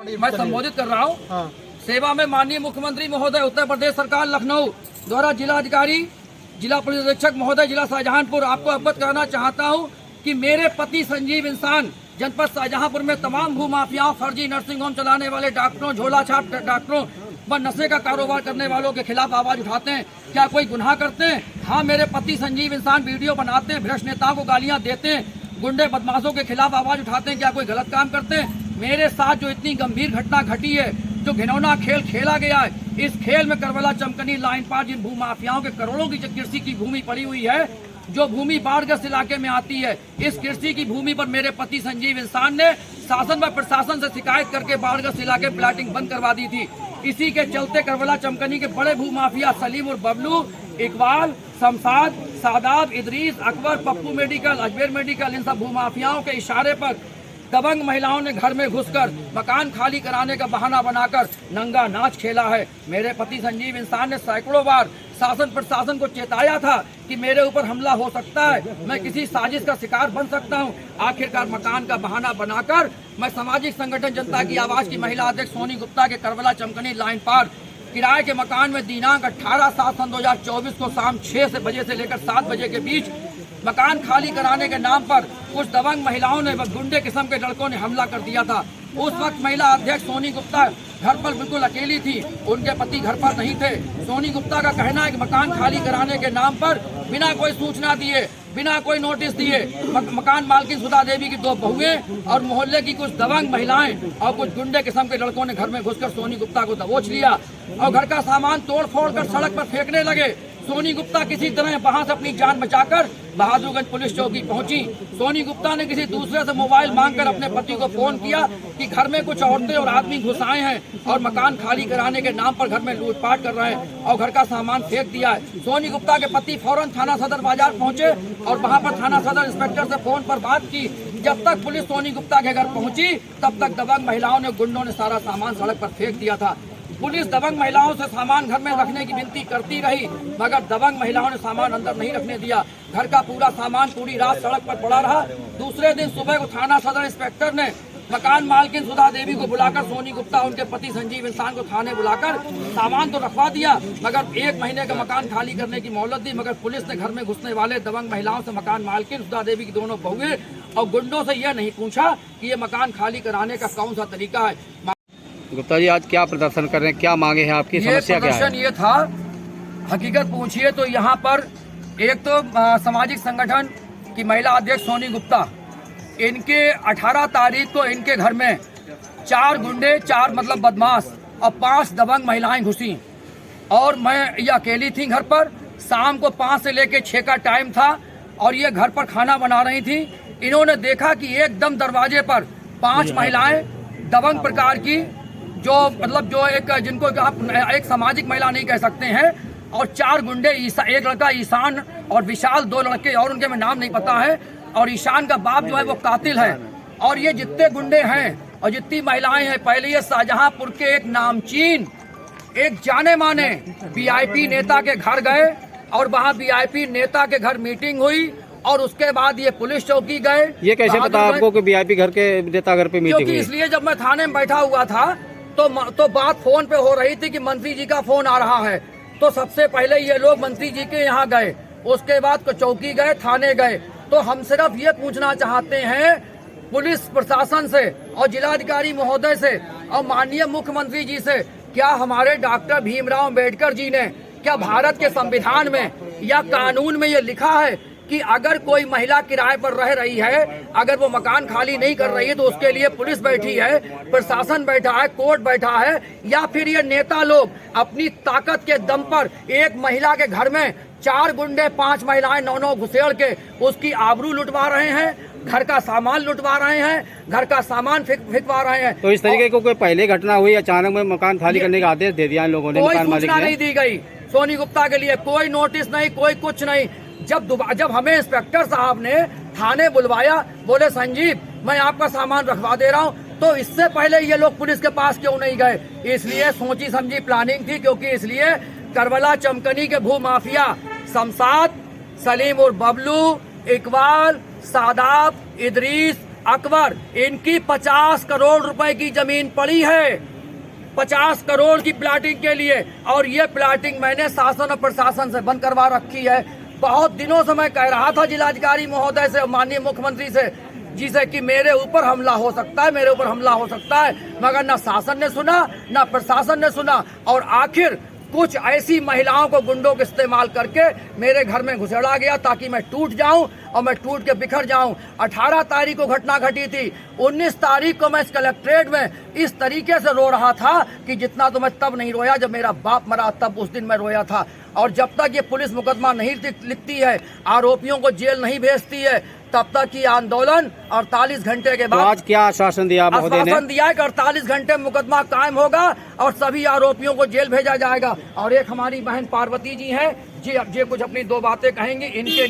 मैं संबोधित कर रहा हूँ। हाँ। सेवा में माननीय मुख्यमंत्री महोदय, उत्तर प्रदेश सरकार लखनऊ द्वारा जिला अधिकारी, जिला पुलिस अधीक्षक महोदय, जिला शाहजहांपुर, आपको अवगत कराना चाहता हूँ कि मेरे पति संजीव इंसान जनपद शाहजहांपुर में तमाम भू माफियाओं, फर्जी नर्सिंग होम चलाने वाले डॉक्टरों, झोला छाप डॉक्टरों व नशे का कारोबार करने वालों के खिलाफ आवाज उठाते हैं। क्या कोई गुनाह करते हैं? हाँ, मेरे पति संजीव इंसान वीडियो बनाते हैं, भ्रष्ट नेताओं को गालियां देते हैं, गुंडे बदमाशों के खिलाफ आवाज उठाते हैं। क्या कोई गलत काम करते हैं? मेरे साथ जो इतनी गंभीर घटना घटी है, जो घिनौना खेल खेला गया है, इस खेल में करबला चमकनी लाइन पार जिन भू माफियाओं के करोड़ों की कृषि की भूमि पड़ी हुई है, जो भूमि बाढ़ग्रस्त इलाके में आती है, इस कृषि की भूमि पर मेरे पति संजीव इंसान ने शासन व प्रशासन से शिकायत करके बाढ़ग्रस्त इलाके में प्लाटिंग बंद करवा दी थी। इसी के चलते करबला चमकनी के बड़े भू माफिया सलीम और बबलू, इकबाल, शमशाद, सादाब, इदरीस, अकबर, पप्पू मेडिकल, अजमेर मेडिकल, इन सब भू माफियाओं के इशारे पर दबंग महिलाओं ने घर में घुसकर मकान खाली कराने का बहाना बनाकर नंगा नाच खेला है। मेरे पति संजीव इंसान ने सैकड़ों बार शासन प्रशासन को चेताया था कि मेरे ऊपर हमला हो सकता है, मैं किसी साजिश का शिकार बन सकता हूं। आखिरकार मकान का बहाना बनाकर मैं सामाजिक संगठन जनता की आवाज की महिला अध्यक्ष सोनी गुप्ता के करबला चमकनी लाइन पार किराए के मकान में दिनांक 18/7/2024 को शाम 6 बजे से लेकर 7 बजे के बीच मकान खाली कराने के नाम पर कुछ दबंग महिलाओं ने व गुंडे किस्म के लड़कों ने हमला कर दिया था। उस वक्त महिला अध्यक्ष सोनी गुप्ता घर पर बिल्कुल अकेली थी, उनके पति घर पर नहीं थे। सोनी गुप्ता का कहना है कि मकान खाली कराने के नाम पर बिना कोई सूचना दिए, बिना कोई नोटिस दिए मकान मालकिन सुधा देवी की 2 बहुएं और मोहल्ले की कुछ दबंग महिलाएं और कुछ गुंडे किस्म के लड़कों ने घर में घुसकर सोनी गुप्ता को दबोच लिया और घर का सामान तोड़ फोड़ कर सड़क पर फेंकने लगे। सोनी गुप्ता किसी तरह वहां से अपनी जान बचाकर बहादुरगंज पुलिस चौकी पहुंची। सोनी गुप्ता ने किसी दूसरे से मोबाइल मांगकर अपने पति को फोन किया कि घर में कुछ औरतें और आदमी घुस आए हैं और मकान खाली कराने के नाम पर घर में लूटपाट कर रहे हैं और घर का सामान फेंक दिया है। सोनी गुप्ता के पति फौरन थाना सदर बाजार पहुंचे और वहां पर थाना सदर इंस्पेक्टर से फोन पर बात की। जब तक पुलिस सोनी गुप्ता के घर पहुंची, तब तक दबंग महिलाओं ने, गुंडों ने सारा सामान सड़क पर फेंक दिया था। पुलिस दबंग महिलाओं से सामान घर में रखने की विनती करती रही, मगर दबंग महिलाओं ने सामान अंदर नहीं रखने दिया। घर का पूरा सामान पूरी रात सड़क पर पड़ा रहा। दूसरे दिन सुबह को थाना सदर इंस्पेक्टर ने मकान मालकिन सुधा देवी को बुलाकर सोनी गुप्ता उनके पति संजीव इंसान को थाने बुलाकर सामान तो रखवा दिया, मगर 1 महीने का मकान खाली करने की मोहलत दी। मगर पुलिस ने घर में घुसने वाले दबंग महिलाओं से मकान मालकिन सुधा देवी की 2 बहुएं और गुंडों से यह नहीं पूछा कि ये मकान खाली कराने का कौन सा तरीका है। गुप्ता जी, आज क्या प्रदर्शन कर रहे हैं, क्या मांगे हैं आपकी, समस्या क्या है? प्रदर्शन ये था, हकीकत पूछिए तो यहाँ पर एक तो सामाजिक संगठन की महिला अध्यक्ष सोनी गुप्ता, इनके 18 तारीख को इनके घर में 4 गुंडे, 4 मतलब बदमाश और 5 दबंग महिलाएं घुसी और मैं ये अकेली थी घर पर। शाम को 5 से लेकर 6 का टाइम था और ये घर पर खाना बना रही थी। इन्होंने देखा कि एकदम दरवाजे पर 5 महिलाएं दबंग प्रकार की, जो मतलब जो एक जिनको आप एक सामाजिक महिला नहीं कह सकते हैं, और 4 गुंडे, एक लड़का ईशान और विशाल, 2 लड़के और उनके में नाम नहीं पता है, और ईशान का बाप जो है वो कातिल है। और ये जितने गुंडे हैं और जितनी महिलाएं हैं, पहले ये शाहजहांपुर के एक नामचीन, एक जाने माने वीआईपी नेता के घर गए और वहाँ वीआईपी नेता के घर मीटिंग हुई और उसके बाद ये पुलिस चौकी गए। ये कैसे पता आपको कि वीआईपी घर के नेता घर पे मीटिंग हुई? इसलिए जब मैं थाने में बैठा हुआ था तो बात फोन पे हो रही थी कि मंत्री जी का फोन आ रहा है। तो सबसे पहले ये लोग मंत्री जी के यहाँ गए, उसके बाद चौकी गए, थाने गए। तो हम सिर्फ ये पूछना चाहते हैं पुलिस प्रशासन से और जिलाधिकारी महोदय से और माननीय मुख्यमंत्री जी से, क्या हमारे डॉक्टर भीमराव अम्बेडकर जी ने, क्या भारत के संविधान में या कानून में ये लिखा है कि अगर कोई महिला किराए पर रह रही है, अगर वो मकान खाली नहीं कर रही है, तो उसके लिए पुलिस बैठी है, प्रशासन बैठा है, कोर्ट बैठा है, या फिर ये नेता लोग अपनी ताकत के दम पर एक महिला के घर में 4 गुंडे, 5 महिलाएं 9 घुसेड़ के उसकी आबरू लुटवा रहे हैं, घर का सामान लुटवा रहे हैं, घर का सामान फेंकवा रहे हैं। तो इस तरीके को कोई पहले घटना हुई, अचानक में मकान खाली करने का आदेश दे दिया इन लोगों ने? कोई सूचना नहीं दी गई सोनी गुप्ता के लिए, कोई नोटिस नहीं, कोई कुछ नहीं। जब हमें इंस्पेक्टर साहब ने थाने बुलवाया, बोले संजीव मैं आपका सामान रखवा दे रहा हूँ, तो इससे पहले ये लोग पुलिस के पास क्यों नहीं गए? इसलिए सोची समझी प्लानिंग थी, क्योंकि इसलिए करबला चमकनी के भू माफिया शमशाद, सलीम और बबलू, इकबाल, सादाब, इदरीस, अकबर, इनकी 50 करोड़ रुपए की जमीन पड़ी है, 50 करोड़ की प्लाटिंग के लिए, और ये प्लाटिंग मैंने शासन और प्रशासन से बंद करवा रखी है। बहुत दिनों से मैं कह रहा था जिलाधिकारी महोदय से, माननीय मुख्यमंत्री से, जिसे कि मेरे ऊपर हमला हो सकता है, मेरे ऊपर हमला हो सकता है, मगर ना शासन ने सुना, ना प्रशासन ने सुना, और आखिर कुछ ऐसी महिलाओं को गुंडों का इस्तेमाल करके मेरे घर में घुसेड़ा गया ताकि मैं टूट जाऊं और मैं टूट के बिखर जाऊं। 18 तारीख को घटना घटी थी, 19 तारीख को मैं इस कलेक्ट्रेट में इस तरीके से रो रहा था कि जितना तो मैं तब नहीं रोया जब मेरा बाप मरा, तब उस दिन मैं रोया था। और जब तक ये पुलिस मुकदमा नहीं लिखती है, आरोपियों को जेल नहीं भेजती है, तब तक ये आंदोलन 48 घंटे के तो बाद आज क्या आश्वासन दिया महोदय ने? आश्वासन दिया है कि 48 घंटे में मुकदमा कायम होगा और सभी आरोपियों को जेल भेजा जाएगा। और एक हमारी बहन पार्वती जी हैं, जी कुछ अपनी 2 बातें कहेंगी, इनके लिए